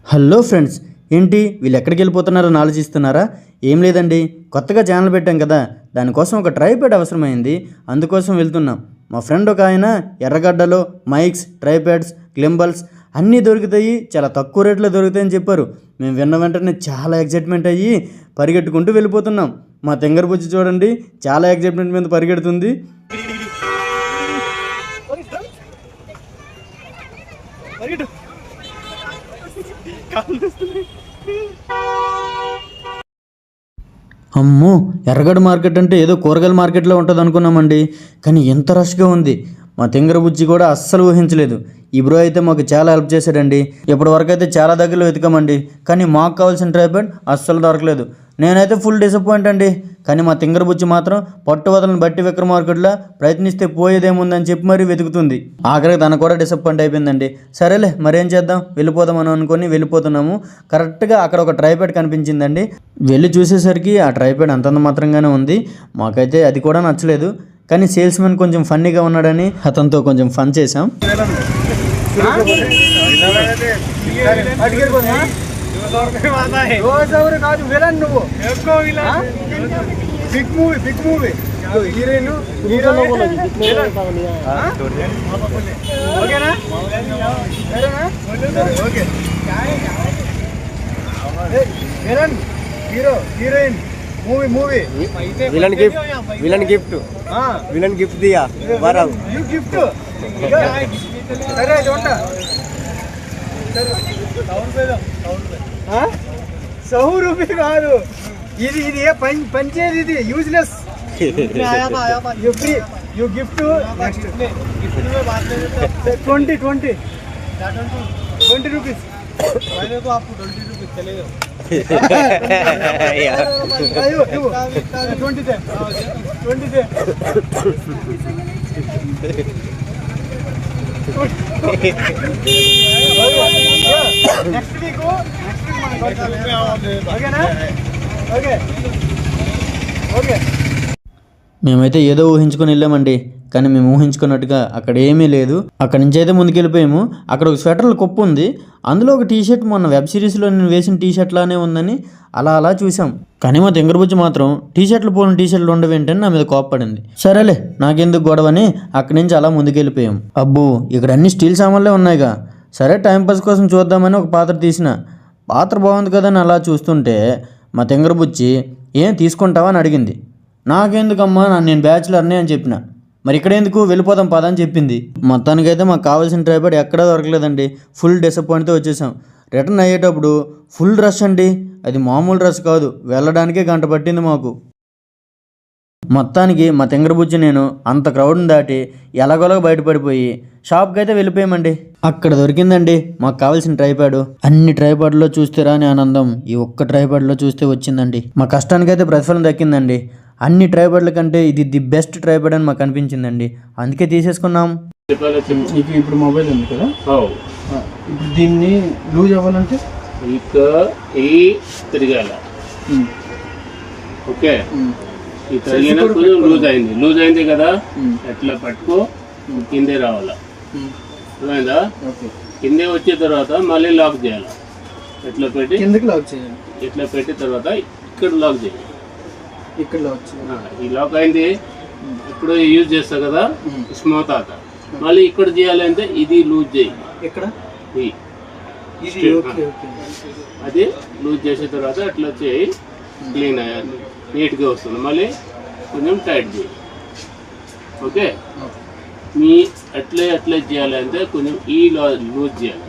Hello friends, ఏంటి వీళ్ళు ఎక్కడికి వెళ్ళిపోతున్నారని ఆలోచిస్తున్నారా? ఏం లేదండి, కొత్తగా ఛానల్ పెట్టాం కదా, దానికోసం ఒక ట్రైప్యాడ్ అవసరమైంది. అందుకోసం వెళ్తున్నాం. మా ఫ్రెండ్ ఒక ఆయన ఎర్రగడ్డలో మైక్స్, ట్రైప్యాడ్స్, గ్లింబల్స్ అన్నీ దొరుకుతాయి, చాలా తక్కువ రేట్లో దొరుకుతాయని చెప్పారు. మేము విన్న వెంటనే చాలా ఎగ్జైట్మెంట్ అయ్యి పరిగెట్టుకుంటూ వెళ్ళిపోతున్నాం. మా తెంగర బుజ్జి చూడండి, చాలా ఎగ్జైట్మెంట్ మీద పరిగెడుతుంది. అమ్మో, ఎర్రగడ్డ మార్కెట్ అంటే ఏదో కూరగాయల మార్కెట్లో ఉంటుంది అనుకున్నామండి, కానీ ఎంత రష్గా ఉంది. మా తెంగర బుజ్జి కూడా అస్సలు ఊహించలేదు. ఈ బ్రో అయితే మాకు చాలా హెల్ప్ చేశాడండి. ఇప్పటివరకు అయితే చాలా దగ్గరలో వెతికామండి, కానీ మాకు కావాల్సిన ట్రైపాడ్ అస్సలు దొరకలేదు. నేనైతే ఫుల్ డిసప్పాయింట్ అండి. కానీ మా తెంగర బుజ్జి మాత్రం పట్టువదలని బట్టి విక్రమార్కెట్లో ప్రయత్నిస్తే పోయేదేముందని చెప్పి మరీ వెతుకుతుంది. ఆఖరికి తను కూడా డిసప్పాయింట్ అయిపోయిందండి. సరేలే మరేం చేద్దాం, వెళ్ళిపోదాం అని అనుకొని వెళ్ళిపోతున్నాము. కరెక్ట్గా అక్కడ ఒక ట్రైపాడ్ కనిపించిందండి. వెళ్ళి చూసేసరికి ఆ ట్రైపాడ్ అంతంత మాత్రంగానే ఉంది. మాకైతే అది కూడా నచ్చలేదు, కానీ సేల్స్ మ్యాన్ కొంచెం ఫన్నీగా ఉన్నాడని అతనితో కొంచెం ఫన్ చేసాం. హీరోయిన్ मूवी विलन गिफ्ट दिया बारा गिफ्ट ₹100 కాదు ఇది ఏ పంచేది, ఇది useless. You gift next 20 rupees. मैंने तो आपको 20 रुपये चलेगा. अयो 20 दे. नेक्स्ट वीक ओके ना? ఓకే. మేమైతే ఏదో ఊహించుకొని వెళ్ళామండి, కానీ మేము ఊహించుకున్నట్టుగా అక్కడ ఏమీ లేదు. అక్కడి నుంచి అయితే ముందుకెళ్ళిపోయాము. అక్కడ ఒక స్వెటర్ల కొప్పు ఉంది, అందులో ఒక టీషర్ట్ మొన్న వెబ్ సిరీస్లో నేను వేసిన టీషర్ట్ లానే ఉందని అలా చూసాం. కానీ మా తెంగర బుజ్జి మాత్రం టీషర్ట్లు పోయిన టీషర్ట్లు ఉండవేంటని నా మీద కోప్పడింది. సరేలే నాకెందుకు గొడవని అక్కడి నుంచి అలా ముందుకెళ్ళిపోయాం. అబ్బో, ఇక్కడ అన్ని స్టీల్ సామాన్లే ఉన్నాయిగా. సరే టైంపాస్ కోసం చూద్దామని ఒక పాత్ర తీసిన. పాత్ర బాగుంది కదని అలా చూస్తుంటే మా తెంగర బుజ్జి ఏం తీసుకుంటావా అని అడిగింది. నాకెందుకమ్మా, నేను బ్యాచులర్ని అని చెప్పిన. మరి ఇక్కడ ఎందుకు, వెళ్ళిపోదాం పదా అని చెప్పింది. మొత్తానికైతే మాకు కావాల్సిన ట్రైపాడ్ ఎక్కడా దొరకలేదండి. ఫుల్ డిసప్పాయింట్తో వచ్చేసాం. రిటర్న్ అయ్యేటప్పుడు ఫుల్ రష్ అండి, అది మామూలు రష్ కాదు, వెళ్ళడానికే గంట పట్టింది మాకు. మొత్తానికి మా తెంగర బుజ్జి నేను అంత క్రౌడ్ని దాటి ఎలాగోలాగ బయటపడిపోయి షాప్కి అయితే వెళ్ళిపోయామండి. అక్కడ దొరికిందండి మాకు కావాల్సిన ట్రైపాడ్. అన్ని ట్రైపాడ్లో చూస్తే రాని ఆనందం ఈ ఒక్క ట్రైపాడ్లో చూస్తే వచ్చిందండి. మా కష్టానికైతే ప్రతిఫలం దక్కిందండి. అన్ని ట్రైపాడ్ల కంటే ఇది ది బెస్ట్ ట్రైపాడ్ అని మాకు అనిపించిందండి, అందుకే తీసేసుకున్నాం. ఇప్పుడు మొబైల్ ఉంది కదా, ఇప్పుడు దీన్ని లూజ్ అవ్వాలంటే ఇక ఈ తిరగాల. ఓకే, ఈ తిరిగిన కొంచెం లూజ్ అయింది కదా, ఎట్లా పట్టుకో కిందే రావాలా, అర్థమైందా? కిందే వచ్చిన తర్వాత మళ్ళీ లాక్ చేయాలి. ఎట్లా పెట్టి కిందకి లాక్ చేయాలి. ఇట్లా పెట్టిన తర్వాత ఇక్కడ లాక్ చేయాలి. ఇక్కడ లాక్ చేయాలి. ఈ లాక్ అయింది, ఇప్పుడు యూజ్ చేస్తా కదా స్మూత్ అవుతా. మళ్ళీ ఇక్కడ చేయాలి అంటే ఇది లూజ్ చేయి. ఇక్కడ అది లూజ్ చేసిన తర్వాత అట్లా చేయి, క్లీన్ అయ్యాలి, నీట్గా వస్తుంది. మళ్ళీ కొంచెం టైట్ చేయి. ఓకే, మీ అట్లే చేయాలి అంటే కొంచెం ఈ లూజ్ చేయాలి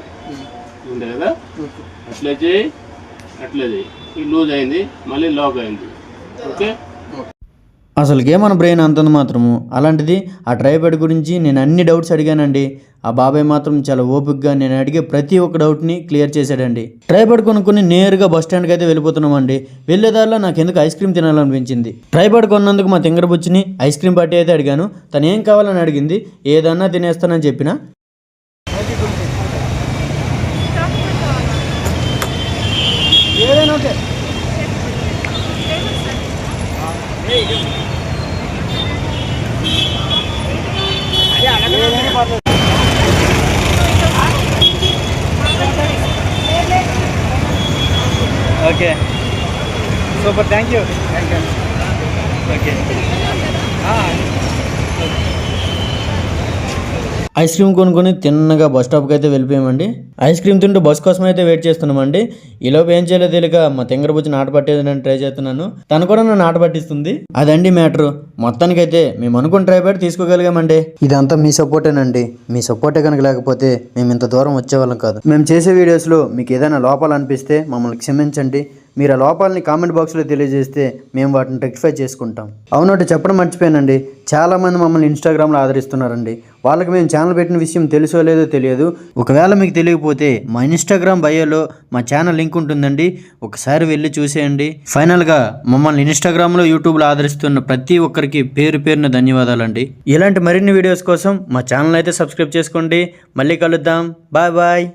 ఉంది కదా, అట్లే చేయి. ఈ లూజ్ అయింది, మళ్ళీ లాక్ అయింది. ఓకే, అసలుకే మన బ్రెయిన్ అంతంది మాత్రము. అలాంటిది ఆ ట్రైపాడ్ గురించి నేను అన్ని డౌట్స్ అడిగానండి. ఆ బాబాయ్ మాత్రం చాలా ఓపికగా నేను అడిగే ప్రతి ఒక్క డౌట్ని క్లియర్ చేశాడండి. ట్రైపాడ్ కొనుక్కొని నేరుగా బస్ స్టాండ్కి అయితే వెళ్ళిపోతున్నామండి. వెళ్ళేదారిలో నాకు ఎందుకు ఐస్ క్రీమ్ తినాలనిపించింది. ట్రైపాడ్ కొన్నందుకు మా తెంగర బుజ్జిని ఐస్ క్రీమ్ పార్టీ అయితే అడిగాను. తను ఏం కావాలని అడిగింది, ఏదన్నా తినేస్తానని చెప్పిన. ఏదైనా ఓకే. అదే okay super, thank you. Okay. Ice cream కొనుక్కొని తిన్నగా బస్ స్టాప్కి అయితే వెళ్ళిపోయామండి. ఐస్ క్రీమ్ తింటూ బస్ కోసం అయితే వెయిట్ చేస్తున్నామండి. ఈలోపు ఏం చేయలేదు తెలియక మా తెంగరబుచ్చి నాట పట్టేదని ట్రై చేస్తున్నాను. తను కూడా నన్ను నాట పట్టిస్తుంది. అదండి మ్యాటరు. మొత్తానికైతే మేము అనుకుని ట్రై పెట్టి తీసుకోగలిగామండి. ఇదంతా మీ సపోర్టేనండి. మీ సపోర్టే కనుక లేకపోతే మేము ఇంత దూరం వచ్చేవాళ్ళం కాదు. మేము చేసే వీడియోస్లో మీకు ఏదైనా లోపాలు అనిపిస్తే మమ్మల్ని క్షమించండి. మీరు ఆ లోపాలని కామెంట్ బాక్స్లో తెలియజేస్తే మేము వాటిని రెక్టిఫై చేసుకుంటాం. అవునట్టు చెప్పడం మర్చిపోయానండి, చాలామంది మమ్మల్ని ఇన్స్టాగ్రామ్లో ఆదరిస్తున్నారండి. వాళ్ళకి మేము ఛానల్ పెట్టిన విషయం తెలుసో లేదో తెలియదు. ఒకవేళ మీకు తెలియకపోతే మా ఇన్స్టాగ్రామ్ బయోలో మా ఛానల్ లింక్ ఉంటుందండి, ఒకసారి వెళ్ళి చూసేయండి. ఫైనల్గా మమ్మల్ని ఇన్స్టాగ్రామ్లో యూట్యూబ్లో ఆదరిస్తున్న ప్రతి ఒక్కరికి పేరు పేరున ధన్యవాదాలండి. ఇలాంటి మరిన్ని వీడియోస్ కోసం మా ఛానల్ అయితే సబ్స్క్రైబ్ చేసుకోండి. మళ్ళీ కలుద్దాం. Bye bye.